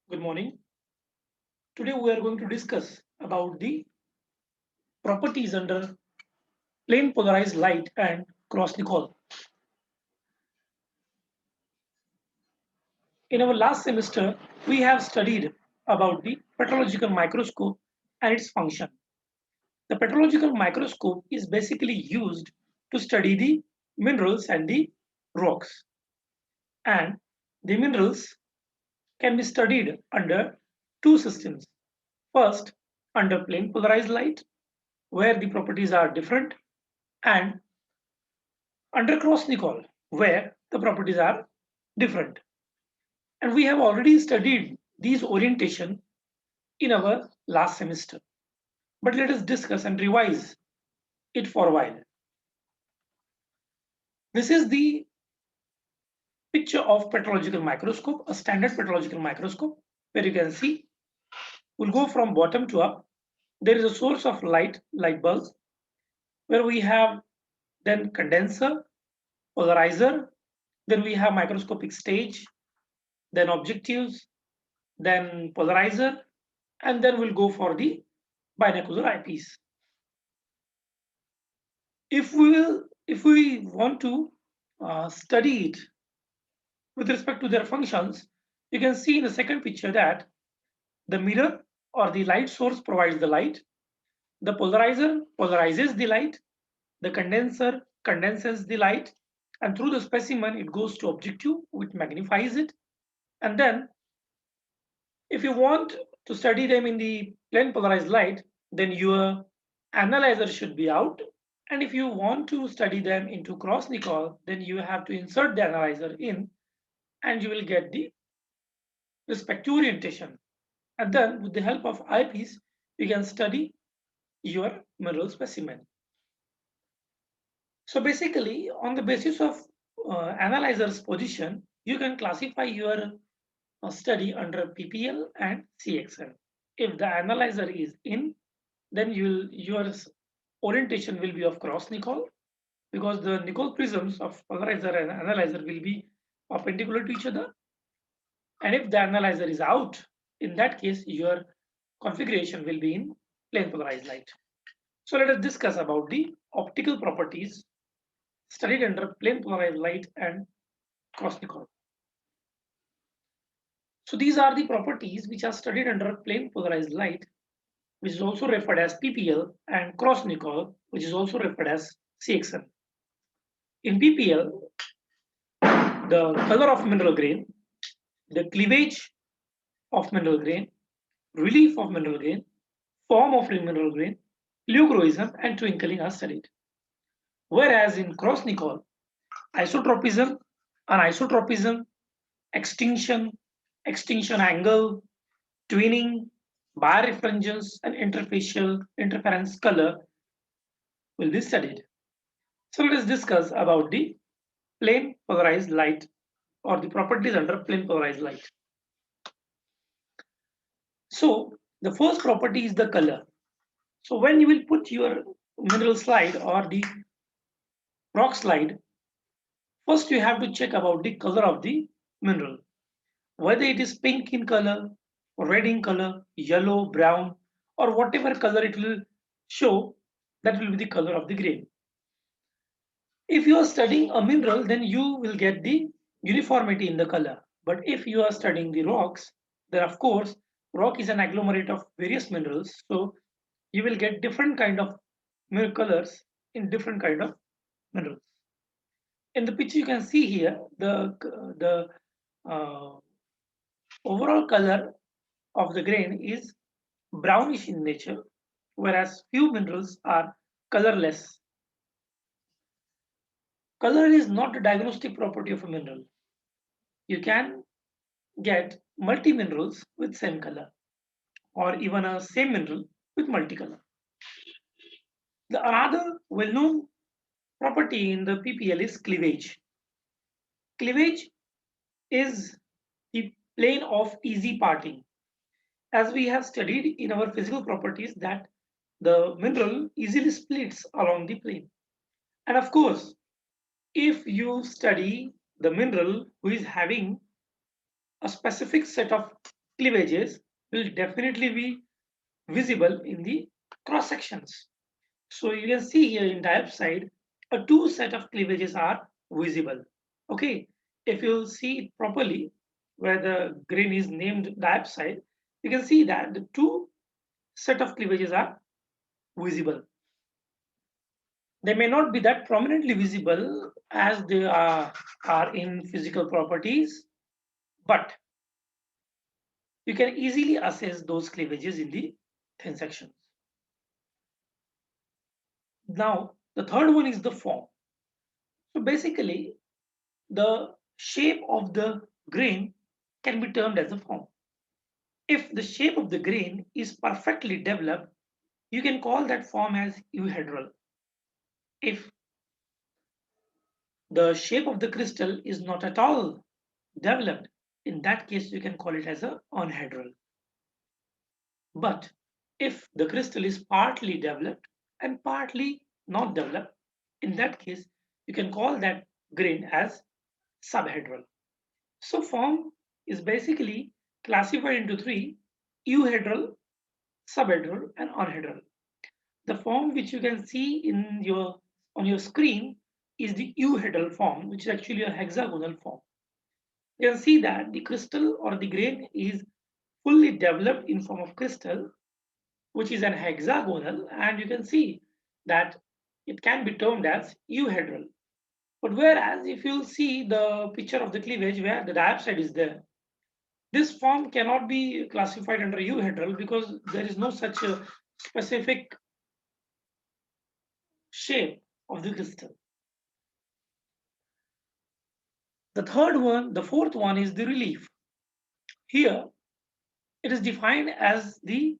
Good morning. Today we are going to discuss about the properties under plane polarized light and cross-Nicoll. In our last semester, we have studied about the petrological microscope and its function. The petrological microscope is basically used to study the minerals and the rocks. And the minerals can be studied under two systems. First, under plane polarized light, where the properties are different, and under Cross-Nicoll, where the properties are different. And we have already studied these orientation in our last semester. But let us discuss and revise it for a while. This is the picture of petrological microscope, a standard petrological microscope, where you can see we'll go from bottom to up. There is a source of light bulb, where we have then condenser, polarizer, then we have microscopic stage, then objectives, then polarizer, and then we'll go for the binocular eyepiece. If we want to study it with respect to their functions, you can see in the second picture that the mirror or the light source provides the light, the polarizer polarizes the light, the condenser condenses the light, and through the specimen it goes to objective, which magnifies it. And then if you want to study them in the plane polarized light, then your analyzer should be out. And if you want to study them into Cross-Nicoll, then you have to insert the analyzer in and you will get the respective orientation. And then with the help of eyepiece, you can study your mineral specimen. So basically, on the basis of analyzer's position, you can classify your study under PPL and CXL. If the analyzer is in, then your orientation will be of Cross-Nicoll, because the Nicoll prisms of polarizer and analyzer will be perpendicular to each other. And if the analyzer is out, in that case, your configuration will be in plane polarized light. So let us discuss about the optical properties studied under plane polarized light and Cross-Nicoll. So these are the properties which are studied under plane polarized light, which is also referred as PPL, and Cross-Nicoll, which is also referred as CXL. In PPL, the color of mineral grain, the cleavage of mineral grain, relief of mineral grain, form of mineral grain, pleochroism, and twinkling are studied. Whereas in Cross-Nicoll, isotropism, anisotropism, extinction, extinction angle, twinning, birefringence, and interfacial interference color will be studied. So let us discuss about the plane polarized light or the properties under plane polarized light. So the first property is the color. So when you will put your mineral slide or the rock slide, first you have to check about the color of the mineral, whether it is pink in color, red in color, yellow, brown, or whatever color it will show, that will be the color of the grain. If you are studying a mineral, then you will get the uniformity in the color. But if you are studying the rocks, then of course, rock is an agglomerate of various minerals. So you will get different kind of colors in different kind of minerals. In the picture you can see here, the uh, overall color of the grain is brownish in nature, whereas few minerals are colorless. Color is not a diagnostic property of a mineral. You can get multi minerals with same color, or even a same mineral with multicolor. The another well-known property in the PPL is cleavage. Cleavage is the plane of easy parting. As we have studied in our physical properties that the mineral easily splits along the plane. And of course, if you study the mineral who is having a specific set of cleavages will definitely be visible in the cross sections. So you can see here in diapside, a two set of cleavages are visible. Okay, if you see it properly, where the grain is named diapside, you can see that the two set of cleavages are visible. They may not be that prominently visible as they are in physical properties, but you can easily assess those cleavages in the thin sections. Now, the third one is the form. So basically, the shape of the grain can be termed as a form. If the shape of the grain is perfectly developed, you can call that form as euhedral. If the shape of the crystal is not at all developed, in that case you can call it as a anhedral. But if the crystal is partly developed and partly not developed, in that case you can call that grain as subhedral. So form is basically classified into three: euhedral, subhedral, and anhedral. The form which you can see in your on your screen is the euhedral form, which is actually a hexagonal form. You can see that the crystal or the grain is fully developed in form of crystal, which is an hexagonal, and you can see that it can be termed as euhedral. But whereas if you see the picture of the cleavage where the diapside is there, this form cannot be classified under euhedral because there is no such a specific shape of the crystal. The fourth one is the relief. Here, it is defined as the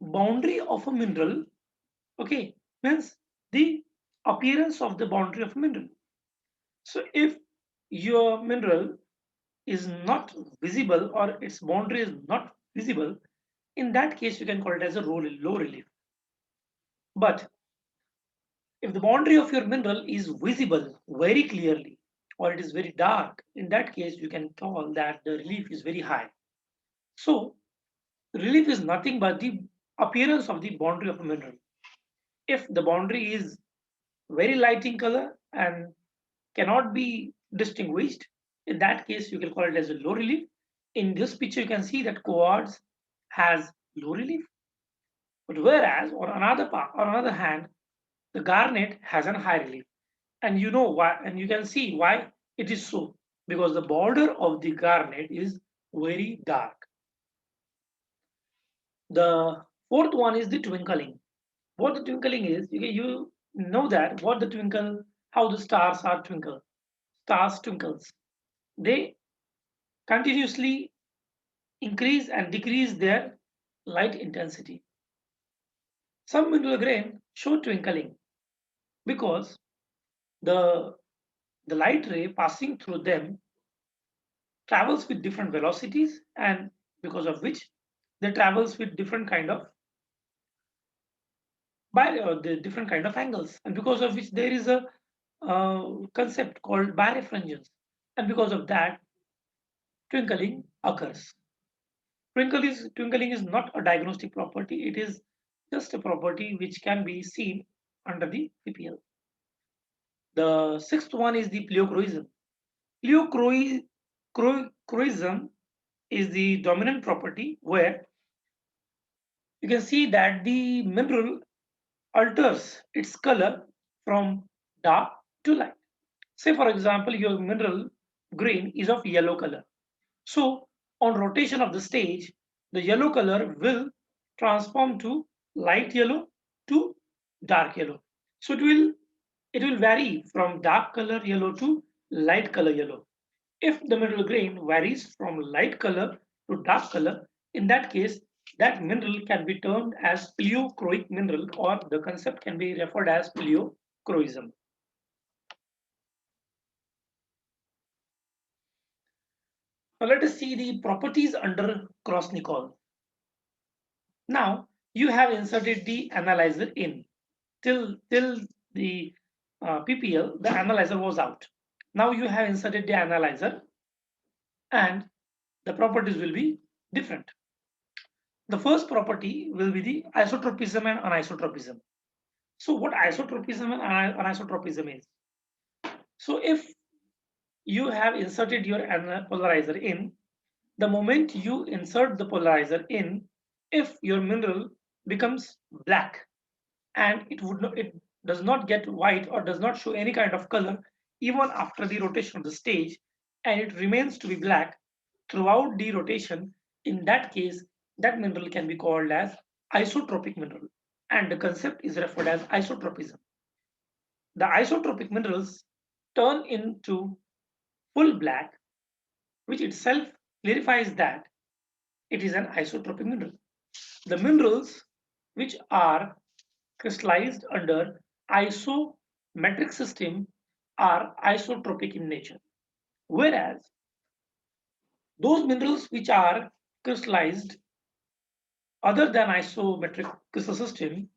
boundary of a mineral. Okay, means the appearance of the boundary of a mineral. So if your mineral is not visible or its boundary is not visible, in that case you can call it as a low relief. But if the boundary of your mineral is visible very clearly or it is very dark, in that case you can call that the relief is very high. So relief is nothing but the appearance of the boundary of a mineral. If the boundary is very light in color and cannot be distinguished, in that case you can call it as a low relief. In this picture you can see that quartz has low relief, but whereas on another hand, the garnet has a high relief. And you know why, and you can see why it is so, because the border of the garnet is very dark. The fourth one is the twinkling. What the twinkling is, you know that what the twinkle, how the stars are twinkle. Stars twinkles. They continuously increase and decrease their light intensity. Some mineral grain show twinkling because the the light ray passing through them travels with different velocities, and because of which they travels with different kind of the different kind of angles, and because of which there is a concept called birefringence, and because of that twinkling occurs. Twinkling is not a diagnostic property, it is just a property which can be seen under the PPL. The sixth one is the pleochroism. Pleochroism is the dominant property where you can see that the mineral alters its color from dark to light. Say for example, your mineral grain is of yellow color. So on rotation of the stage, the yellow color will transform to light yellow to dark yellow. So it will vary from dark color yellow to light color yellow. If the mineral grain varies from light color to dark color, in that case, that mineral can be termed as pleochroic mineral, or the concept can be referred as pleochroism. Now let us see the properties under Krasnikov. Now you have inserted the analyzer in. Till the PPL, the analyzer was out. Now you have inserted the analyzer, and the properties will be different. The first property will be the isotropism and anisotropism. So what isotropism and anisotropism is? So if you have inserted your polarizer in, the moment you insert the polarizer in, if your mineral becomes black and it does not get white or does not show any kind of color even after the rotation of the stage, and it remains to be black throughout the rotation, in that case that mineral can be called as isotropic mineral, and the concept is referred as isotropism. The isotropic minerals turn into full black, which itself clarifies that it is an isotropic mineral. The minerals which are crystallized under isometric system are isotropic in nature, whereas those minerals which are crystallized other than isometric crystal system,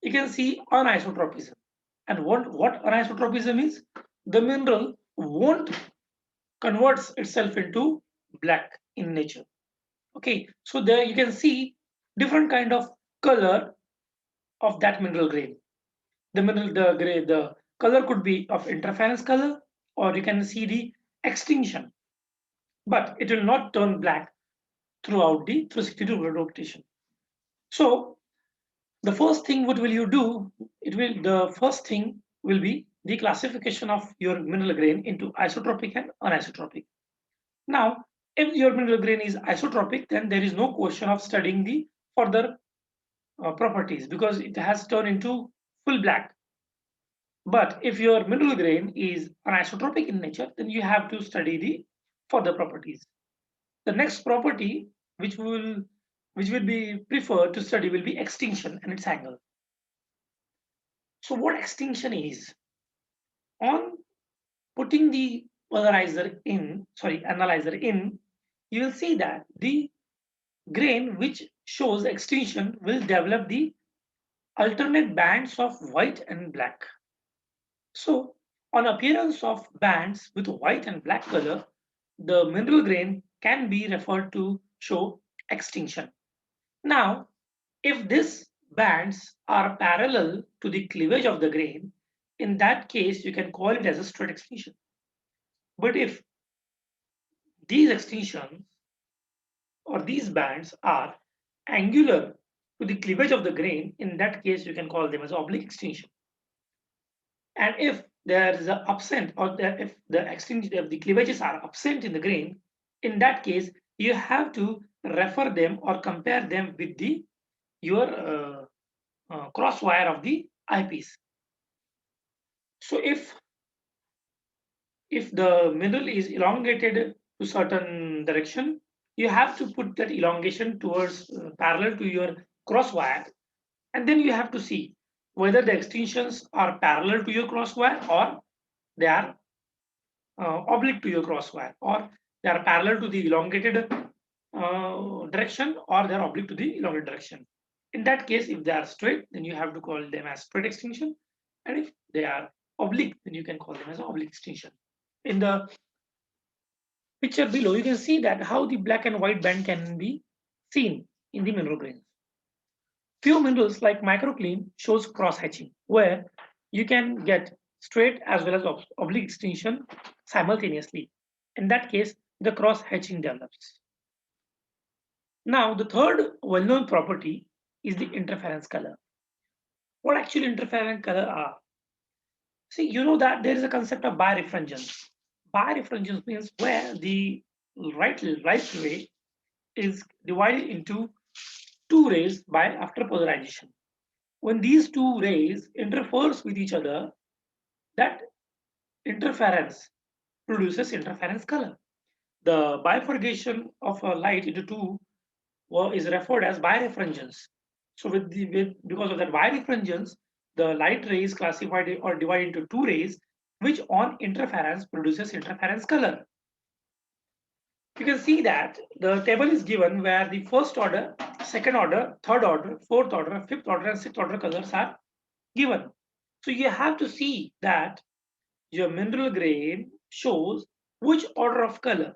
you can see anisotropism. And what anisotropism is? The mineral won't converts itself into black in nature. Okay, so there you can see different kind of color of that mineral grain. The color could be of interference color, or you can see the extinction, but it will not turn black throughout the 360-degree rotation. So the first thing, what will you do? The first thing will be the classification of your mineral grain into isotropic and anisotropic. Now, if your mineral grain is isotropic, then there is no question of studying the further properties because it has turned into full black. But if your mineral grain is anisotropic in nature, then you have to study the further properties. The next property which will be preferred to study will be extinction and its angle. So what extinction is? On putting the analyzer in, you will see that the grain which shows extinction will develop the alternate bands of white and black. So on appearance of bands with white and black color, the mineral grain can be referred to show extinction. Now, if these bands are parallel to the cleavage of the grain, in that case, you can call it as a straight extinction. But if these extinctions or these bands are angular to the cleavage of the grain, in that case, you can call them as oblique extinction. And if there is a absent or if the cleavages are absent in the grain, in that case, you have to refer them or compare them with your cross wire of the eyepiece. So if the mineral is elongated to certain direction, you have to put that elongation towards parallel to your cross wire, and then you have to see whether the extensions are parallel to your cross wire or they are oblique to your cross wire, or they are parallel to the elongated direction, or they are oblique to the elongated direction. In that case, if they are straight, then you have to call them as straight extension, and if they are oblique, then you can call them as oblique extension. In the picture below, you can see that how the black and white band can be seen in the mineral grains. Few minerals like microcline shows cross hatching, where you can get straight as well as oblique extension simultaneously. In that case, the cross hatching develops. Now, the third well-known property is the interference color. What actually interference color are? See, you know that there is a concept of birefringence. Birefringence means where the right ray is divided into two rays by after polarization. When these two rays interferes with each other, that interference produces interference color. The bifurcation of a light into two is referred as birefringence. So because of that birefringence, the light ray is classified or divided into two rays, which on interference produces interference color. You can see that the table is given where the first order, second order, third order, fourth order, fifth order, and sixth order colors are given. So you have to see that your mineral grain shows which order of color.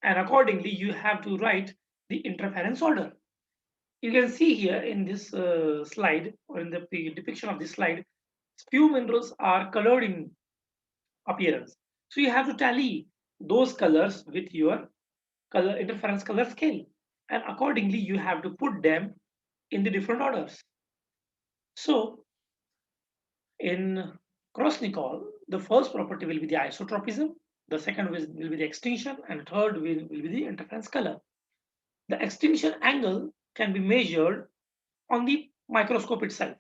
and accordingly you have to write the interference order. You can see here in this slide, or in the depiction of this slide, few minerals are colored in appearance. So you have to tally those colors with your color interference color scale, and accordingly you have to put them in the different orders. So in Krasnikov, the first property will be the isotropism, the second will be the extinction, and third will be the interference color. The extinction angle can be measured on the microscope itself.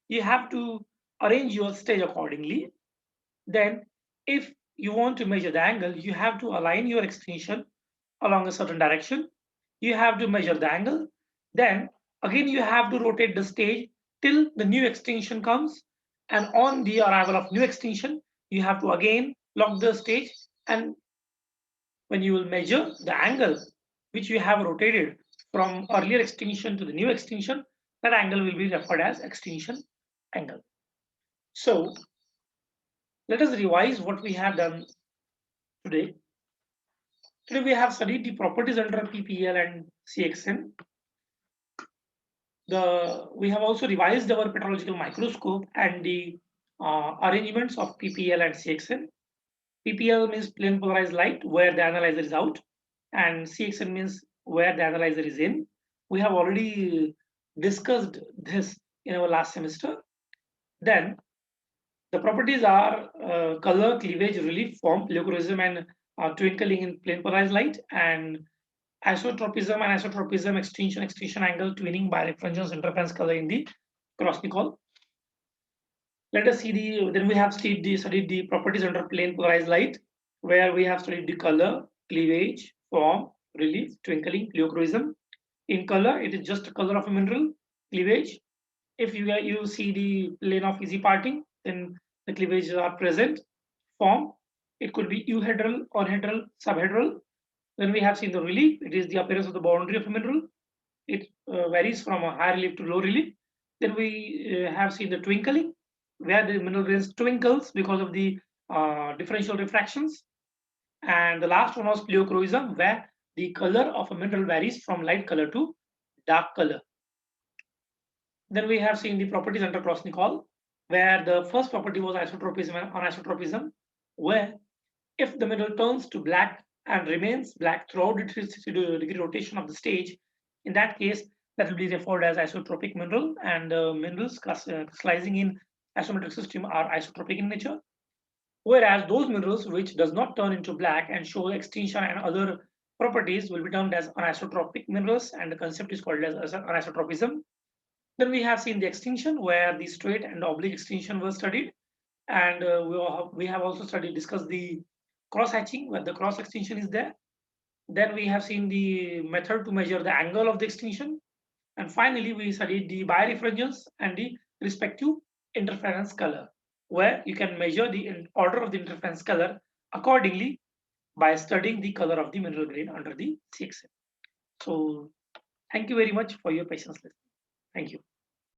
You have to arrange your stage accordingly. Then, if you want to measure the angle, you have to align your extinction along a certain direction. You have to measure the angle. Then, again, you have to rotate the stage till the new extinction comes. And on the arrival of new extinction, you have to again lock the stage. And when you will measure the angle which you have rotated from earlier extinction to the new extinction, that angle will be referred as extinction angle. So let us revise what we have done today. Today we have studied the properties under PPL and CXN. We have also revised our petrological microscope and the arrangements of PPL and CXN. PPL means plane polarized light, where the analyzer is out, and CXN means where the analyzer is in. We have already discussed this in our last semester. Then the properties are color, cleavage, relief, form, pleochroism, and twinkling in plane polarized light, and isotropism, extinction angle, twinning, birefringence, interference color in the Krasnikov. Let us see then we have studied the properties under plane polarized light, where we have studied the color, cleavage, form, relief, twinkling, pleochroism. In color, it is just color of a mineral. Cleavage, if you see the plane of easy parting, then the cleavages are present. Form, it could be euhedral, conhedral, subhedral. Then we have seen the relief, it is the appearance of the boundary of a mineral. It varies from a high relief to low relief. Then we have seen the twinkling, where the mineral grains twinkles because of the differential refractions. And the last one was pleochroism, where the color of a mineral varies from light color to dark color. Then we have seen the properties under Krasnikov, where the first property was isotropism and anisotropism, where if the mineral turns to black and remains black throughout the 360-degree rotation of the stage, in that case, that will be referred as isotropic mineral, and minerals crystallizing in isometric system are isotropic in nature. Whereas those minerals which does not turn into black and show extinction and other properties will be termed as anisotropic minerals, and the concept is called as anisotropism. Then we have seen the extinction, where the straight and oblique extinction was studied, and we have also discussed the cross hatching, where the cross extinction is there. Then we have seen the method to measure the angle of the extinction, and finally we studied the birefringence and the respective interference color, where you can measure the order of the interference color accordingly by studying the color of the mineral grain under the CXN. So thank you very much for your patience. Thank you.